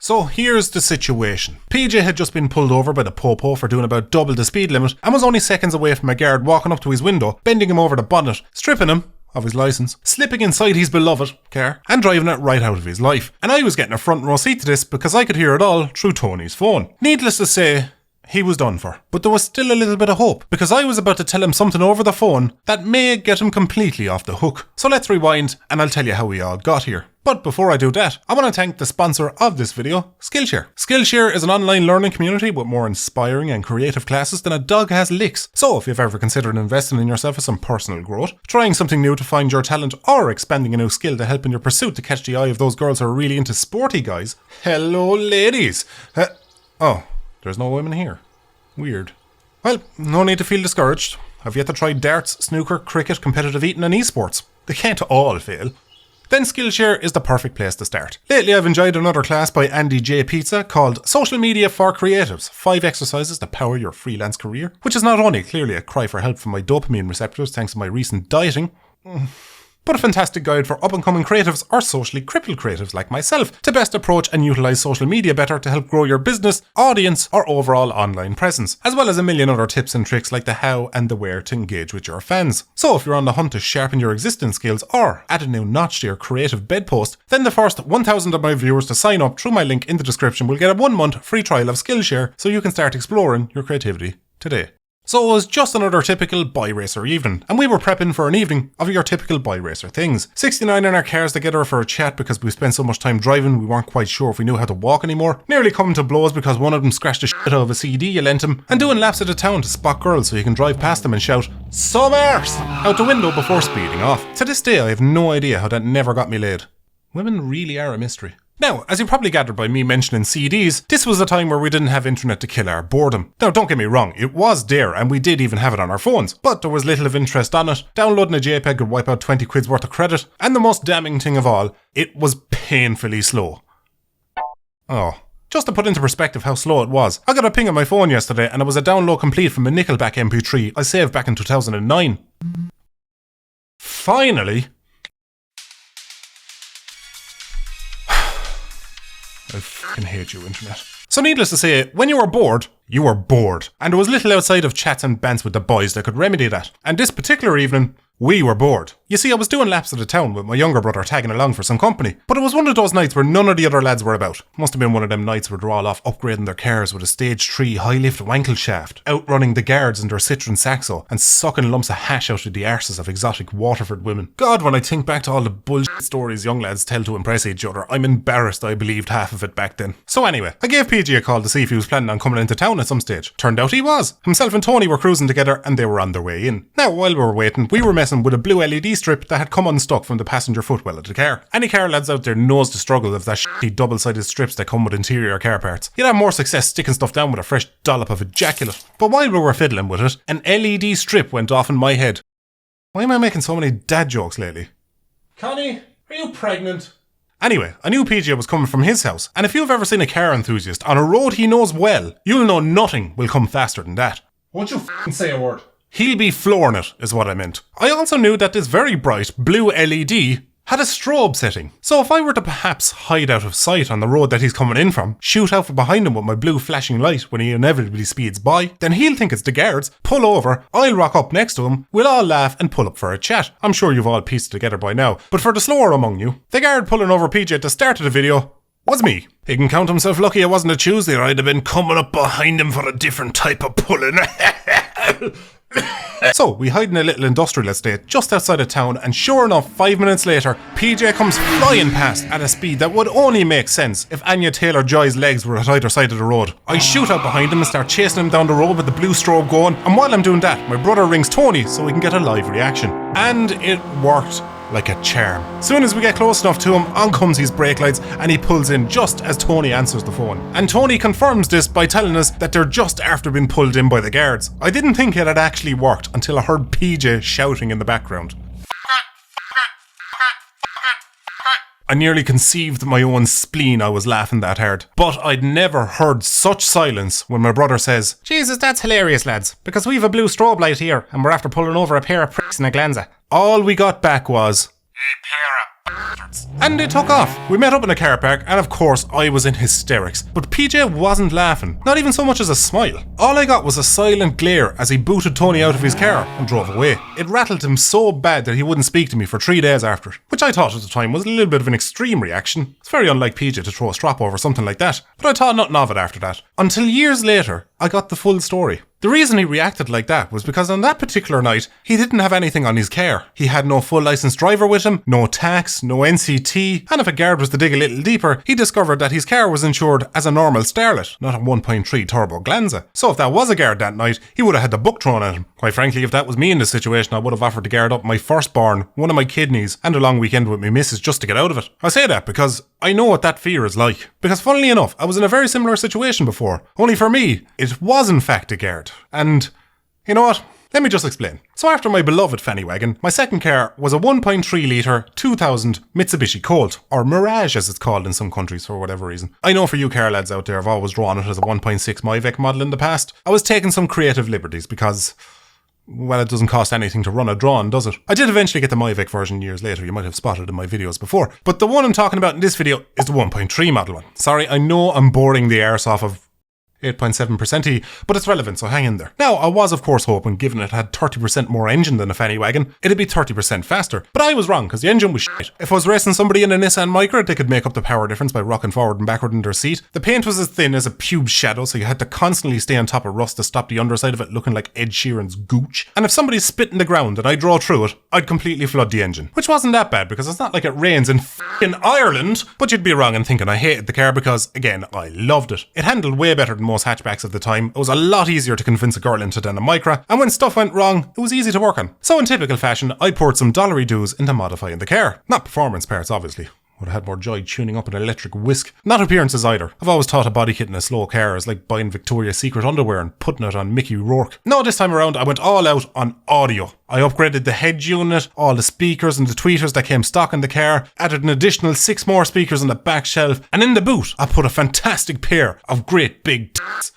So here's the situation. PJ had just been pulled over by the popo for doing about double the speed limit and was only seconds away from a guard walking up to his window, bending him over the bonnet, stripping him of his licence, slipping inside his beloved car and driving it right out of his life. And I was getting a front row seat to this because I could hear it all through Tony's phone. Needless to say, he was done for. But there was still a little bit of hope, because I was about to tell him something over the phone that may get him completely off the hook. So let's rewind and I'll tell you how we all got here. But before I do that, I want to thank the sponsor of this video, Skillshare. Skillshare is an online learning community with more inspiring and creative classes than a dog has licks. So if you've ever considered investing in yourself for some personal growth, trying something new to find your talent, or expanding a new skill to help in your pursuit to catch the eye of those girls who are really into sporty guys, hello ladies! There's no women here. Weird. Well, no need to feel discouraged. I've yet to try darts, snooker, cricket, competitive eating and esports. They can't all fail. Then Skillshare is the perfect place to start. Lately I've enjoyed another class by Andy J. Pizza called Social Media for Creatives, 5 exercises to power your freelance career, which is not only clearly a cry for help from my dopamine receptors thanks to my recent dieting, but a fantastic guide for up-and-coming creatives or socially crippled creatives like myself to best approach and utilise social media better to help grow your business, audience or overall online presence, as well as a million other tips and tricks like the how and the where to engage with your fans. So if you're on the hunt to sharpen your existing skills or add a new notch to your creative bedpost, then the first 1,000 of my viewers to sign up through my link in the description will get a 1-month free trial of Skillshare so you can start exploring your creativity today. So it was just another typical boy racer evening, and we were prepping for an evening of your typical boy racer things. 69 in our cars together for a chat because we spent so much time driving we weren't quite sure if we knew how to walk anymore, nearly coming to blows because one of them scratched the shit out of a CD you lent him, and doing laps of the town to spot girls so you can drive past them and shout, "Summers!" out the window before speeding off. To this day I have no idea how that never got me laid. Women really are a mystery. Now, as you probably gathered by me mentioning CDs, this was a time where we didn't have internet to kill our boredom. Now, don't get me wrong, it was there and we did even have it on our phones, but there was little of interest on it. Downloading a JPEG could wipe out 20 quid's worth of credit, and the most damning thing of all, it was painfully slow. Just to put into perspective how slow it was, I got a ping on my phone yesterday and it was a download complete from a Nickelback MP3 I saved back in 2009. Finally! I fucking hate you, internet. So needless to say, when you were bored, and there was little outside of chats and bants with the boys that could remedy that. And this particular evening, we were bored. You see, I was doing laps of the town with my younger brother tagging along for some company, but it was one of those nights where none of the other lads were about. Must have been one of them nights where they're all off upgrading their cars with a stage 3 high-lift wankel shaft, outrunning the guards in their Citroen Saxo, and sucking lumps of hash out of the arses of exotic Waterford women. God, when I think back to all the bullshit stories young lads tell to impress each other, I'm embarrassed I believed half of it back then. So anyway, I gave PG a call to see if he was planning on coming into town at some stage. Turned out he was. Himself and Tony were cruising together and they were on their way in. Now, while we were waiting, we were messing with a blue LED strip that had come unstuck from the passenger footwell of the car. Any car lads out there knows the struggle of that shitty double-sided strips that come with interior car parts. You'd have more success sticking stuff down with a fresh dollop of ejaculate. But while we were fiddling with it, an LED strip went off in my head. Why am I making so many dad jokes lately? Connie, are you pregnant? Anyway, I knew PJ was coming from his house, and if you've ever seen a car enthusiast on a road he knows well, you'll know nothing will come faster than that. Won't you f***ing say a word? He'll be flooring it, is what I meant. I also knew that this very bright blue LED had a strobe setting. So if I were to perhaps hide out of sight on the road that he's coming in from, shoot out from behind him with my blue flashing light when he inevitably speeds by, then he'll think it's the guards, pull over, I'll rock up next to him, we'll all laugh and pull up for a chat. I'm sure you've all pieced it together by now, but for the slower among you, the guard pulling over PJ at the start of the video was me. He can count himself lucky it wasn't a Tuesday or I'd have been coming up behind him for a different type of pulling. So we hide in a little industrial estate just outside of town, and sure enough, 5 minutes later, PJ comes flying past at a speed that would only make sense if Anya Taylor-Joy's legs were at either side of the road. I shoot out behind him and start chasing him down the road with the blue strobe going, and while I'm doing that, my brother rings Tony so we can get a live reaction. And it worked like a charm. Soon as we get close enough to him, on comes his brake lights and he pulls in just as Tony answers the phone. And Tony confirms this by telling us that they're just after being pulled in by the guards. I didn't think it had actually worked until I heard PJ shouting in the background. I nearly conceived my own spleen, I was laughing that hard. But I'd never heard such silence when my brother says, "Jesus, that's hilarious, lads, because we've a blue strobe light here and we're after pulling over a pair of pricks in a Glanza." All we got back was, "A pair of And they took off. We met up in a car park, and of course I was in hysterics. But PJ wasn't laughing, not even so much as a smile. All I got was a silent glare as he booted Tony out of his car and drove away. It rattled him so bad that he wouldn't speak to me for 3 days after it, which I thought at the time was a little bit of an extreme reaction. It's very unlike PJ to throw a strap over something like that, but I thought nothing of it after that. Until years later, I got the full story. The reason he reacted like that was because on that particular night, he didn't have anything on his car. He had no full licensed driver with him, no tax, no NCT, and if a guard was to dig a little deeper, he discovered that his car was insured as a normal Starlet, not a 1.3 turbo Glanza. So if that was a guard that night, he would have had the book thrown at him. Quite frankly, if that was me in this situation, I would have offered to guard up my firstborn, one of my kidneys, and a long weekend with my missus just to get out of it. I say that because I know what that fear is like. Because funnily enough, I was in a very similar situation before. Only for me, it was in fact a guard. And you know what? Let me just explain. So after my beloved fanny wagon, my second car was a 1.3 litre 2000 Mitsubishi Colt, or Mirage as it's called in some countries for whatever reason. I know for you car lads out there, I've always drawn it as a 1.6 Myvec model in the past. I was taking some creative liberties because, well, it doesn't cost anything to run a drawn, does it? I did eventually get the Myvec version years later, you might have spotted in my videos before. But the one I'm talking about in this video is the 1.3 model one. Sorry, I know I'm boring the arse off of 8.7%, but it's relevant, so hang in there. Now, I was of course hoping, given it had 30% more engine than a fanny wagon, it'd be 30% faster. But I was wrong, because the engine was shit. If I was racing somebody in a Nissan Micra, they could make up the power difference by rocking forward and backward in their seat. The paint was as thin as a pube shadow, so you had to constantly stay on top of rust to stop the underside of it looking like Ed Sheeran's gooch. And if somebody spit in the ground and I drove through it, I'd completely flood the engine. Which wasn't that bad, because it's not like it rains in f***ing Ireland. But you'd be wrong in thinking I hated the car, because, again, I loved it. It handled way better than most hatchbacks of the time. It was a lot easier to convince a girl into than a Micra, and when stuff went wrong, it was easy to work on. So in typical fashion, I poured some dollary dues into modifying the car. Not performance parts, obviously. Would have had more joy tuning up an electric whisk. Not appearances either. I've always thought a body kit in a slow car is like buying Victoria's Secret underwear and putting it on Mickey Rourke. No, this time around I went all out on audio. I upgraded the head unit, all the speakers and the tweeters that came stock in the car, added an additional 6 more speakers on the back shelf, and in the boot I put a fantastic pair of great big tits.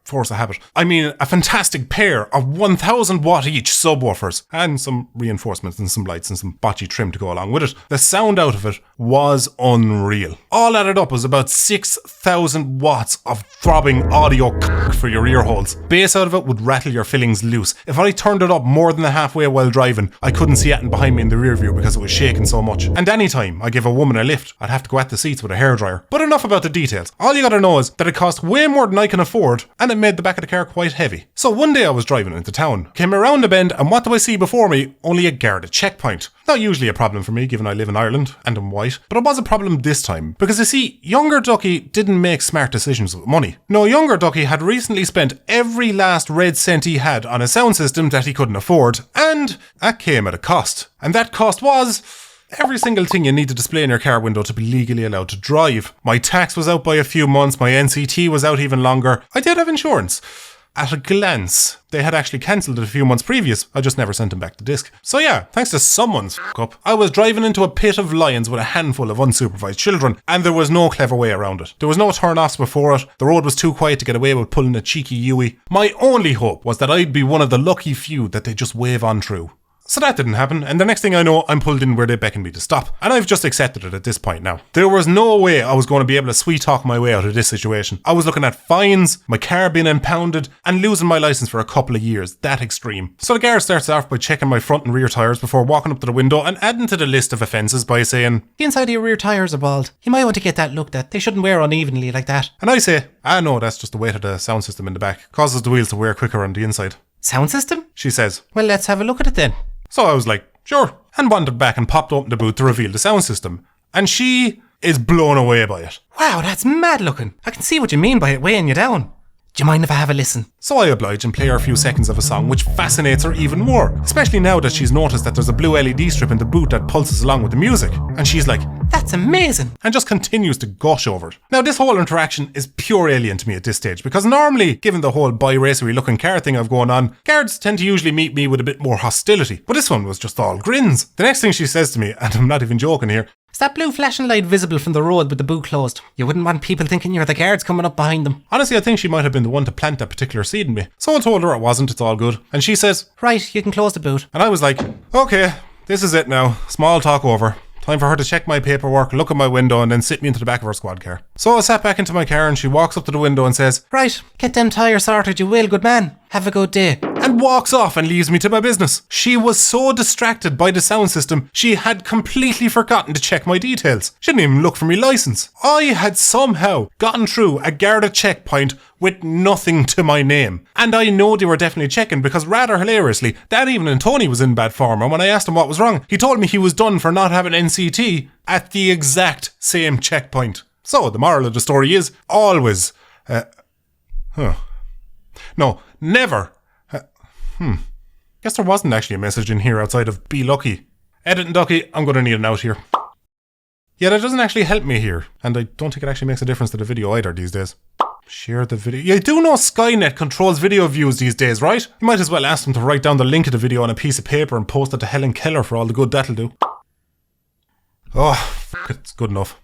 Force of habit. I mean, a fantastic pair of 1000 watt each subwoofers and some reinforcements and some lights and some bocce trim to go along with it. The sound out of it was unreal. All added up was about 6000 watts of throbbing audio for your ear holes. Bass out of it would rattle your fillings loose. If I turned it up more than the halfway while driving, I couldn't see anything behind me in the rear view because it was shaking so much. And anytime I give a woman a lift, I'd have to go at the seats with a hairdryer. But enough about the details. All you gotta know is that it cost way more than I can afford, and it made the back of the car quite heavy. So one day I was driving into town, came around a bend, and what do I see before me? Only a guarded checkpoint. Not usually a problem for me, given I live in Ireland and I'm white, but it was a problem this time, because you see, younger Ducky didn't make smart decisions with money. No, younger Ducky had recently spent every last red cent he had on a sound system that he couldn't afford, and that came at a cost. And that cost was every single thing you need to display in your car window to be legally allowed to drive. My tax was out by a few months, my NCT was out even longer. I did have insurance. At a glance, they had actually cancelled it a few months previous. I just never sent them back the disc. So yeah, thanks to someone's up, I was driving into a pit of lions with a handful of unsupervised children, and there was no clever way around it. There was no turn-offs before it. The road was too quiet to get away with pulling a cheeky Yui. My only hope was that I'd be one of the lucky few that they just wave on through. So that didn't happen, and the next thing I know, I'm pulled in where they beckoned me to stop. And I've just accepted it at this point now. There was no way I was going to be able to sweet talk my way out of this situation. I was looking at fines, my car being impounded, and losing my license for a couple of years. That extreme. So the guard starts off by checking my front and rear tyres before walking up to the window and adding to the list of offences by saying, "The inside of your rear tyres are bald. You might want to get that looked at. They shouldn't wear unevenly like that." And I say, no, that's just the weight of the sound system in the back. Causes the wheels to wear quicker on the inside. Sound system? She says. Well, let's have a look at it then. So I was like, sure, and wandered back and popped open the boot to reveal the sound system. And she is blown away by it. Wow, that's mad looking. I can see what you mean by it weighing you down. Do you mind if I have a listen? So I oblige and play her a few seconds of a song, which fascinates her even more, especially now that she's noticed that there's a blue LED strip in the boot that pulses along with the music. And she's like, "That's amazing," and just continues to gush over it. Now, this whole interaction is pure alien to me at this stage, because normally, given the whole bi-racery looking car thing I've going on, guards tend to usually meet me with a bit more hostility. But this one was just all grins. The next thing she says to me, and I'm not even joking here, "Is that blue flashing light visible from the road with the boot closed? You wouldn't want people thinking you're the guards coming up behind them." Honestly, I think she might have been the one to plant that particular seed in me. So I told her it wasn't, it's all good. And she says, "Right, you can close the boot." And I was like, okay, this is it now. Small talk over. Time for her to check my paperwork, look at my window, and then sit me into the back of her squad car. So I sat back into my car and she walks up to the window and says, Right, get them tyres sorted, you will, good man. Have a good day. and walks off and leaves me to my business. She was so distracted by the sound system, she had completely forgotten to check my details. She didn't even look for my licence. I had somehow gotten through a Garda checkpoint with nothing to my name. And I know they were definitely checking because rather hilariously, that evening Tony was in bad form, and when I asked him what was wrong, he told me he was done for not having NCT at the exact same checkpoint. So the moral of the story is always... No, never... Guess there wasn't actually a message in here outside of be lucky. Editing Ducky, I'm going to need an out here. Yeah, that doesn't actually help me here. And I don't think it actually makes a difference to the video either these days. Share the video. You do know Skynet controls video views these days, right? You might as well ask them to write down the link of the video on a piece of paper and post it to Helen Keller for all the good that'll do. Oh, it's good enough.